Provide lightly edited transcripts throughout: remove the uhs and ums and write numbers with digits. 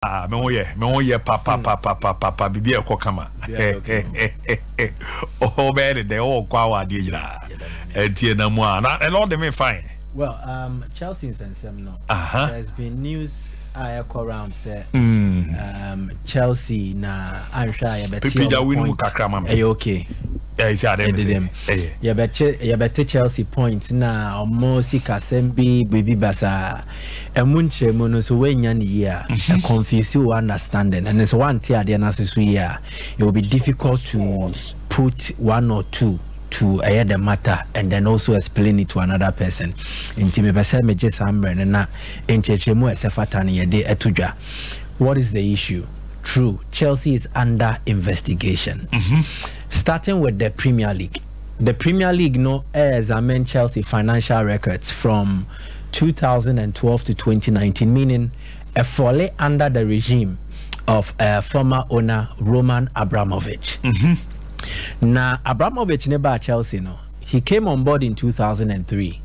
me o ye papa bibi e kokama oh man de o kwa wa de jira entie na mu na and all them fine. Well, Chelsea and some no. There's been news I go around say Chelsea na ansha ya beti Pipija winu kakra mama. Okay. Yeah, is them. Yeah, bet Chelsea point na omosi kasembi baby basa emunche mono so wenya ni year confuse you understanding and it's one tier the analysis year it will be difficult to put one or two to the matter and then also explain it to another person. Intime pese me je sambre na enchechemu esefatani ye de etudwa. What is the issue? True, Chelsea is under investigation. Starting with the Premier League. The Premier League examine Chelsea financial records from 2012 to 2019, meaning a folly under the regime of former owner Roman Abramovich. Now, Abramovich never Chelsea, he came on board in 2003.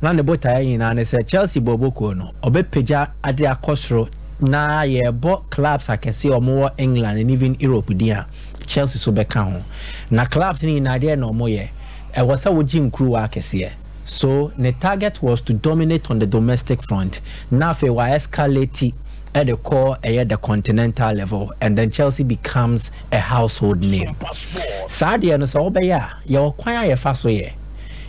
Now, the boy said Chelsea Boboko no obepeja adia kosro na ye bought clubs I can see or more England and even Europe dia Chelsea so beka ho na clubs ni na dia no mo ye e wasa wojim crew akese. So the target was to dominate on the domestic front. Now fe wa escalate at the core at the continental level and then Chelsea becomes a household name. Sadia no so obeya ye okwan ye fa so ye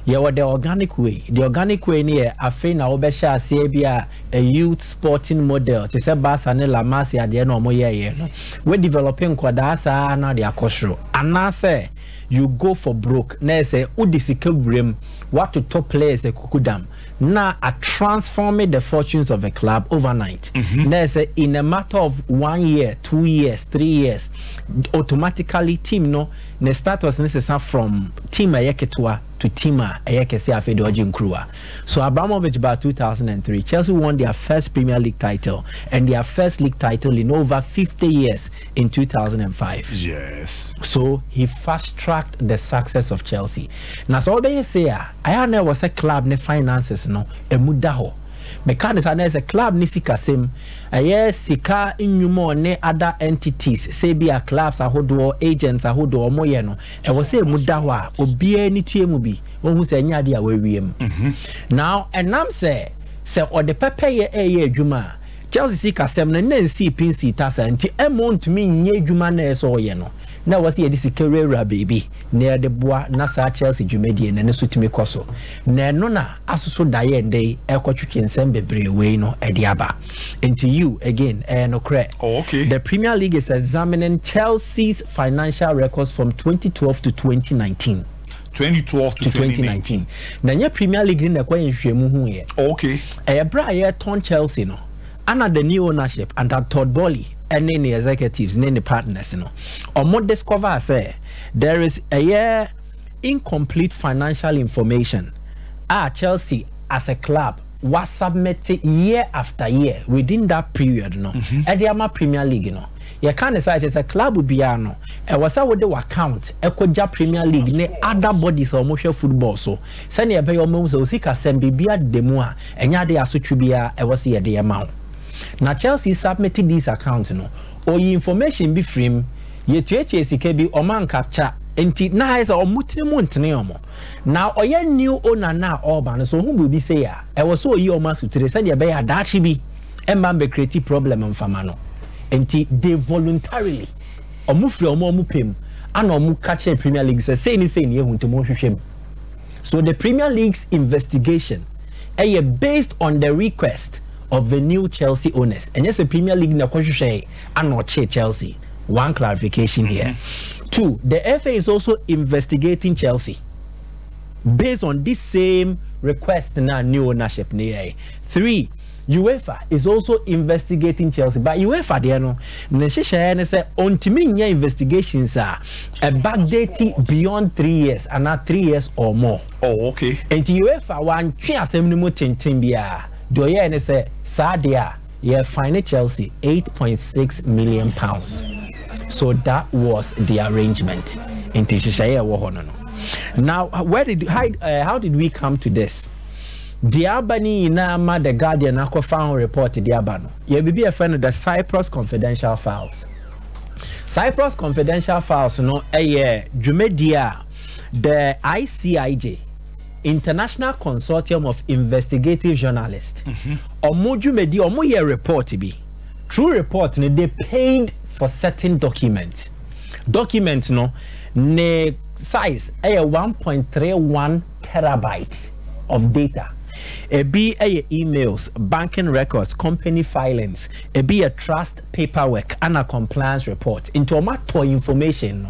yeah, the organic way. The organic way near afe na obesha asebia a youth sporting model. Te se basa ne la masi ade no mo ye no. We developing kwadasa na de akosro. Anase you go for broke. Na say udisike brem what to top players e kukudam. Na a transforming the fortunes of a club overnight. Na say in a matter of 1 year, 2 years, 3 years, automatically team no ne start was necessary from team ayeketwa to team ayekese afede ojin crew. So Abramovich by 2003 Chelsea won their first Premier League title and their first league title in over 50 years in 2005. Yes. So he fast-tracked the success of Chelsea. Now so they say I know was a club ne finances no emudaho. Mechanics as a club nisika sim yes sika inyumo ne other entities say be a clubs ahodo agents ahodo omoye no e wo say mudaho a obi ani tuemu bi won hu say nya de a wawiem. Now enam say or the pepe ye adwuma Chelsea sika sem na nsi pinsi tasa nti emont mi nye adwuma na eso ye no na wasi ye disi kerera baby na de boa na sa Chelsea dwumedie na so timi koso na no na asuso daye ndey ekotwetwe nsem bebre we no ede aba into you again no cre. Okay. The Premier League is examining Chelsea's financial records from 2012 to 2019. 2012 to 2019. Na nye Premier League na kwa nhwemu hu ye. Okay. Bra ye ton Chelsea no under the new ownership and that Todd Bowley and any executives and any partners or discover say there is a incomplete financial information Chelsea as a club was submitted year after year within that period the Premier League you can't decide it's a club would be no and was with the account Ekoja Premier League ne other bodies or motion football so send your pay almost so sika sembia demoa and ya de asotribia e was here the amount. Now Chelsea submitted these accounts or information be free ye sika bi o man capture enti na is o mutini montene omo now oye new owner na urban so who will be say ya e was so yi o ma sutre said ye be ya dachi bi e man be create problem mfama no enti they voluntarily omu free omu pem and omu catch Premier League say ni ye huntomo hwehwem. So the Premier League's investigation based on the request of the new Chelsea owners. And yes, the Premier League na kwahwehwe and not Chelsea. One clarification here. 2, the FA is also investigating Chelsea based on this same request na new ownership. 3, UEFA is also investigating Chelsea. But UEFA there no neshisha say ontimi nya investigations are backdated beyond 3 years and not 3 years or more. Oh, okay. And UEFA wan twe asem ni mo tenten bia do ye ne say Sadia ye fine Chelsea £8.6 million. So that was the arrangement in Tishishaye wo hono. Now how did we come to this? Diabani Nama the Guardian Aqua found report Diabano. You be a friend of the Cyprus confidential files. Cyprus confidential files, no, Jumedia, the ICIJ, International Consortium of Investigative Journalists. Omo Jumedi, Omo ye report to be. True report, they paid for certain documents. Documents, no, ne size, 1.31 terabytes of data. A emails, banking records, company filings, a trust paperwork and a compliance report into matter information.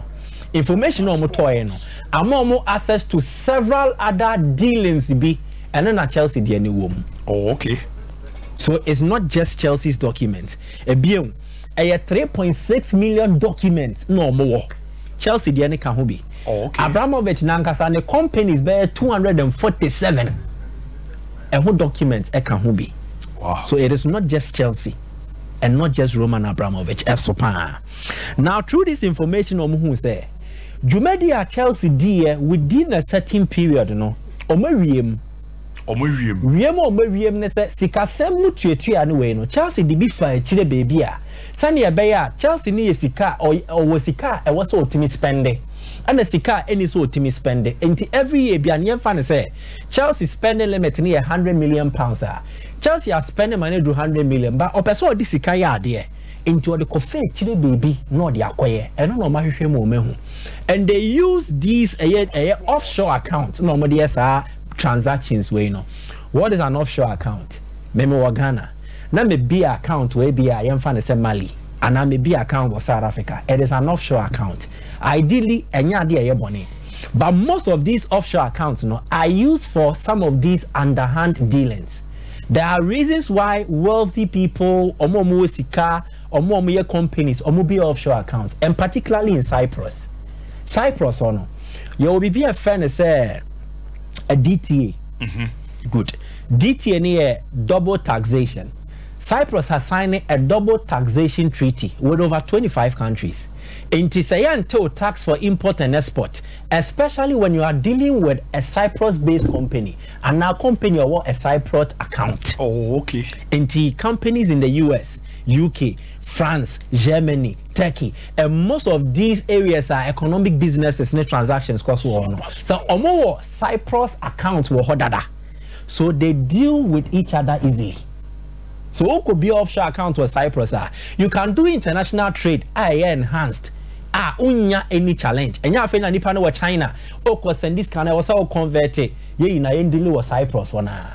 Information no more access to several other dealings be and then a Chelsea DNA woman. Oh, okay. So it's not just Chelsea's documents. A 3.6 million documents no more. Chelsea DNA can be. Oh, okay. Abramovich Nankasa and the companies bear 247. And who documents can be. Wow. So it is not just Chelsea and not just Roman Abramovich SOMPA. Now through this information who say Jumedia Chelsea dear within a certain period no Omarium nese sikasem mutuetu anyway no Chelsea di bi fa chire baby a sane be ya Chelsea ni sika o sika e was otimi spending and the sika any so otimi spending enti every year bia ne fa ne say Chelsea spending limit ni 100 million pounds Chelsea are spending money to 100 million but opeso di sika ya de into the coffee chile baby no de akoye eno no ma hwehwe mo mehu and they use these offshore accounts no mo de transactions we know. What is an offshore account? Meme wa Ghana na me be account we be a yemfa ne say Mali and na me be account for South Africa. It is an offshore account. Ideally enya de boni. But most of these offshore accounts are used for some of these underhand dealings. There are reasons why wealthy people omo sika omo companies omo be offshore accounts, and particularly in Cyprus or no you will be a friend say a DTA. Good. DTA near double taxation. Cyprus has signed a double taxation treaty with over 25 countries. Until tax for import and export, especially when you are dealing with a Cyprus-based company, and now company or a Cyprus account. Oh, okay. Into companies in the US, UK, France, Germany, Turkey, and most of these areas are economic businesses and transactions. So, omo Cyprus accounts were hodada, so they deal with each other easily. So, who could be offshore account with Cyprus? You can do international trade, enhanced. Unya any challenge. And ya fena nipa no wa China. Oko send this kind was all converted. Ye na endili was Cyprus wana.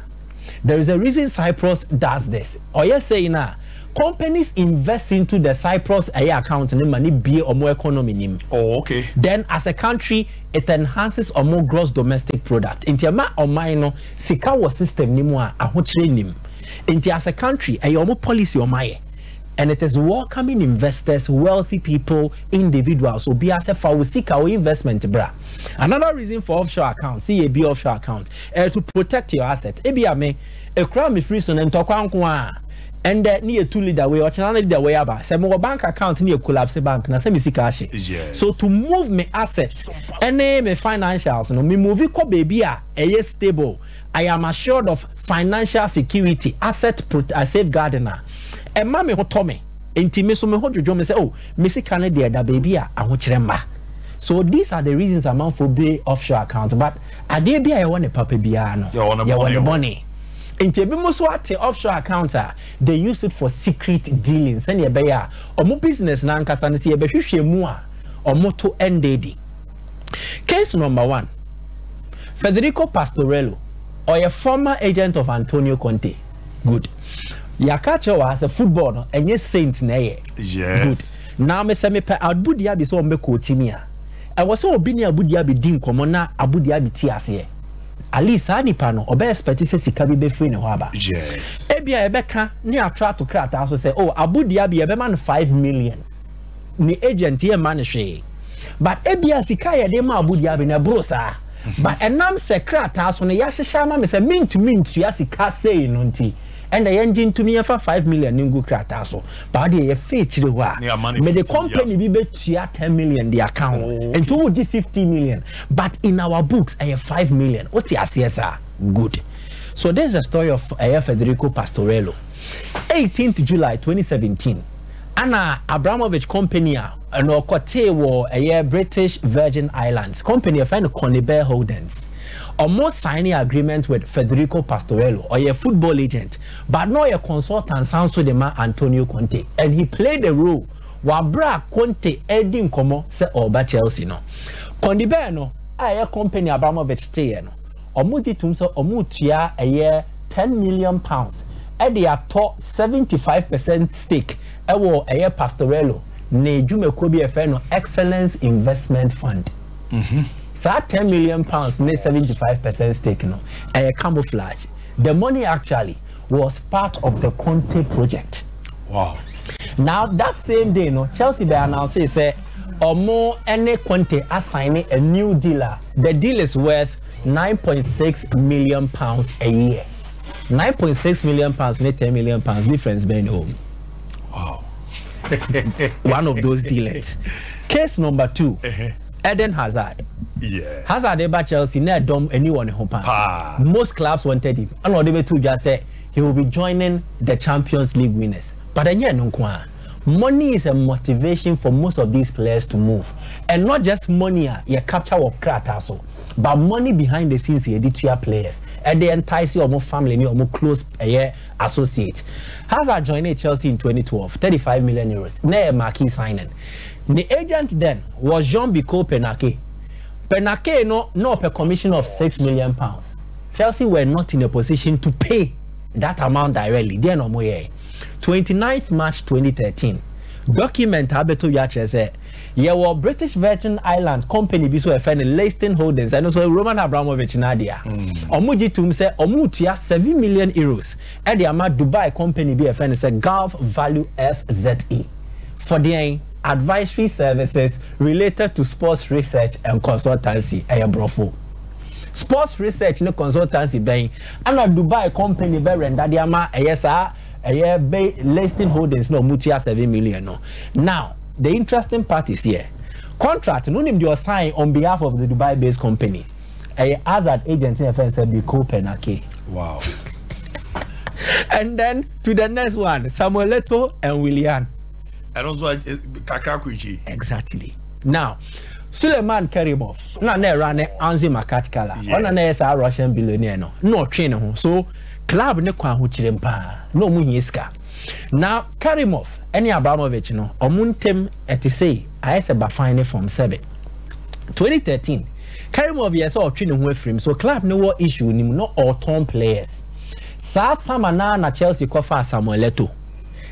There is a reason Cyprus does this. Or you say na companies invest into the Cyprus account and money be or more economy nim. Oh, okay. Then as a country it enhances or more gross domestic product. Inti ma or mine sika was system nimwa a hochre nim. Inti as a country a yomo policy or my. And it is welcoming investors, wealthy people, individuals. So be as a fawusika or investment bra. Another reason for offshore accounts, CAB offshore account, to protect your asset. Ebi a crime free son and tokwankwa. And that near two leader way or channel leader way about. Some more bank account near collapse bank na semi sikashi. Yes. So to move my assets and my financials, no me move ko baby a stable. I am assured of financial security, asset safeguarding. And mammy who told me, intimate so me hold you me say, oh, Missy Canada, that baby, I want remember. So these are the reasons I'm for be offshore account. But I did be I want a puppy biano. You want the money. In Tebimoswati offshore account, they use it for secret dealings. And ya or more business nankas and see a behushi mua or moto NDD. Case number 1. Federico Pastorello, or a former agent of Antonio Conte. Good. Yakacho was a footballer and yes saint na yes. Good. Now me say me pe Abu Dhabi so me coach me a. I was so obi ni Abu Dhabi din komo na Abu Dhabi ti ase. At least anipa no obe expect say sika bi be free ne ho aba. Yes. Ebia ebeka ni atra to krata so say oh Abu Dhabi ebe man 5 million. Ni agent ye man hwe. But ebia sika ye de ma Abu Dhabi na bro sa. But enam se krata so ne ya hyehyɛ ma me say mint ya sika say no nti. And the engine to me for 5 million ningu krata so. But the feature wa. Me the company be 10 million the account. Okay. And to 50 million. But in our books I have 5 million. What's your CSR? Good. So there's a story of Federico Pastorello. 18th July 2017. Anna Abramovich company and Okote a British Virgin Islands company a friend of Conibel Holdings. Almost signing agreement with Federico Pastorello or a football agent, but not a consultant sounds to the man Antonio Conte. And he played the role while Bra Conte Edin Como se Oba Chelsea no. Conibel no a company Abramovich stay no. Omuti tumso omutia a year £10 million. At the top 75% stake, I will a Pastorello, ne Jume Kobe a Excellence Investment Fund. So £10 million, ne 75% stake, no, a camouflage. The money actually was part of the Conte project. Wow. Now that same day, no, Chelsea by announced say, or more any Conte assigning a new dealer. The deal is worth £9.6 million a year. 9.6 million pounds, 10 million pounds difference being home. Wow. One of those dealers. Case number 2, Eden Hazard. Yeah. Hazard about Chelsea, not dumb anyone in home. Most clubs wanted him. And what they just say he will be joining the Champions League winners. But again, money is a motivation for most of these players to move. And not just money, you capture or crack also. But money behind the scenes here, the two players, and they entice you or more family, or more close associate. Hazard joined Chelsea in 2012, 35 million euros. Near marquee signing. The agent then was Jean-Bicot Penake. Penake no per commission of £6 million. Chelsea were not in a position to pay that amount directly. They no more. 29th March 2013. Document Habeto Yatre said. Yeah, well, British Virgin Islands company be so a friend Leiston Holdings and also Roman Abramovich Nadia. Omuji tum say omutia 7 million euros. And the amount Dubai company be a friend say Gulf Value FZE for the advisory services related to sports research and consultancy. Brofo. Sports research no consultancy bang and a Dubai company be render the amount Leiston Holdings no mutia 7 million no. Now the interesting part is here. Contract, no name you sign on behalf of the Dubai-based company. A Hazard agency said be Copenhagen. Wow. And then to the next one, Samuel Eto'o and Willian. And also Kakakuichi. Exactly. Now, Suleiman Kerimov. Na ne rane Anzi Makachkala. Ona na esa Russian billionaire no. No train ho. So club ne kwa ho chirempa. No mu hiska. Now Kerimov any Abramovich no omuntem say I say ba fine from 7 2013 Kerimov yes or train ho afrim so club no what issue nim no all torn players sa samana na Chelsea kofa Samuel Eto'o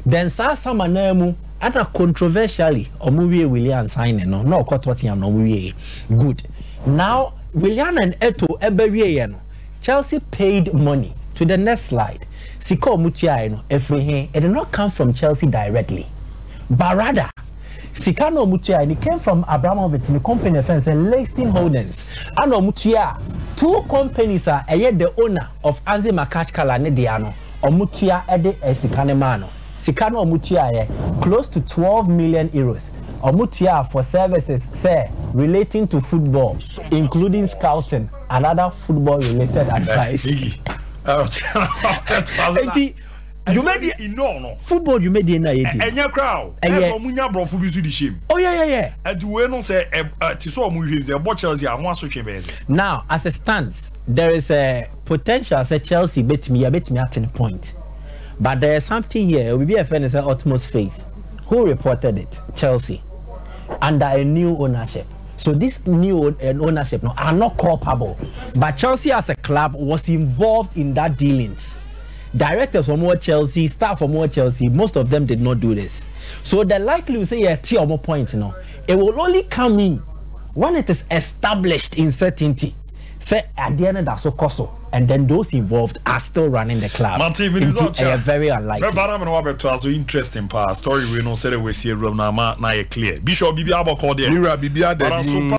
then sa samana mu ana controversially omuwie Willian sign no no kwatoti an omuwie good now Willian and Eto'o ebewie no Chelsea paid money to the next slide. Siko Mutia no everything it did not come from Chelsea directly, but rather Sikano Mutia it came from Abramovich in the company offense and Leiston Holdings. And Mutia, 2 companies are the owner of Anzi Makachkala Nediano or Mutia Ede Sikanemano. Sikano Mutia close to 12 million euros. Or Mutia for services say relating to football, including scouting and other football related advice. You made it no football you made in a crowd oh yeah and we don't say now as it stands there is a potential as a Chelsea bet me at the point but there is something here will be a friend is utmost faith who reported it Chelsea under a new ownership. So this new ownership no, are not culpable. But Chelsea as a club was involved in that dealings. Directors from more Chelsea, staff from more Chelsea, most of them did not do this. So the likelihood say a T or more points, you know, it will only come in when it is established in certainty. Say at the end of that so coso, and then those involved are still running the club. Martin, very unlikely. But interesting part story we know say we see room na clear. Bishop Bibi Abo called there.